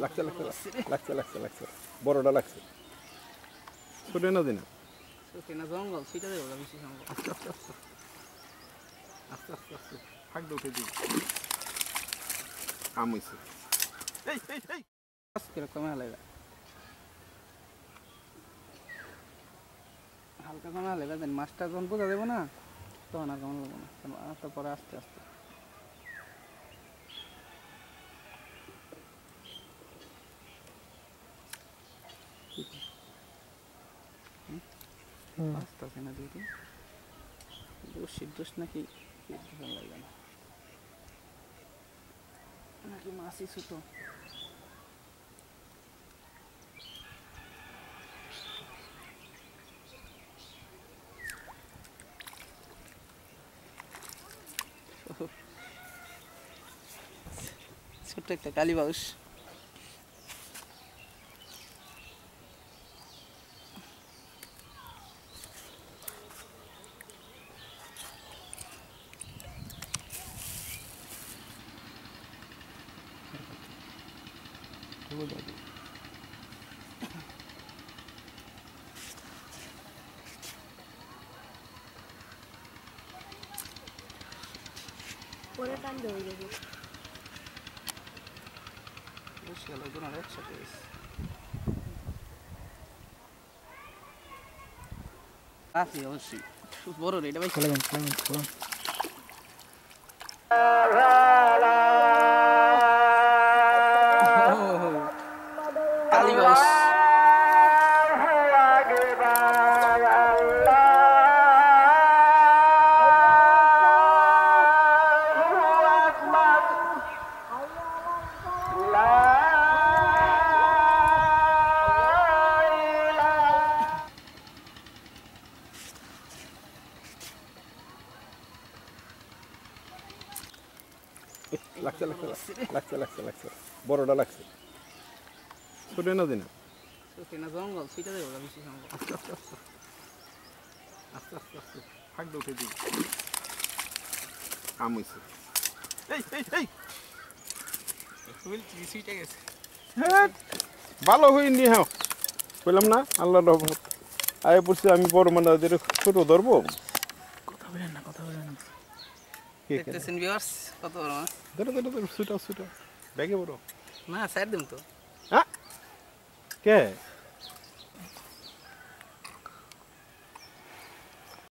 লাগছে লাগছে লাগছে লাগছে লাগছে বড়টা লাগছে ছোটে না দিন ছোটে না জঙ্গল সেটা দেবো বেশি জঙ্গল আস্তে আস্তে আস্তে আস্তে আস্তে আস্তে ফাঁকটা উঠে দিবি কাম হয়েছে এই এই এই কিরকম হালাইবা হালকা কমে হালাইবা দেন মাছটা যখন বোঝা দেবো না তখন আর কেমন লাগবো না তারপরে আস্তে আস্তে আস্তে আছে না দিদি দোষ নাকি ভালো লাগবে না নাকি মাছই ছোট ছোট্ট একটা কালীবাউস পরে টানতে হয়ে যাবে একসাথে আছে অবশ্যই বড় এটা ভাই খেলাবেন কালীবাউস লাগছে লাগছে লাগছে লাগছে লাগছে বড়টা লাগছে ছোটে না দিন ছোটে না জঙ্গল সেটা দেবো বেশি জঙ্গল আস্তে আস্তে আস্তে আস্তে আস্তে আস্তে ফাঁকটা উঠে দিবি কাম হয়েছে এই এই এই সুইটে গেছে ভালো হইনি হ্যাঁ বললাম না আল্লাহ রহমত আয় পড়ছি আমি বড় মানে ছোট ধরবো কথা বলেন না কে দেখতেছেন ভিউয়ার্স কত বড় মাছ ধরো ধরো ধরো ছুটাও ছুটাও ব্যাগে বড় না স্যার দিম তো হ্যাঁ কে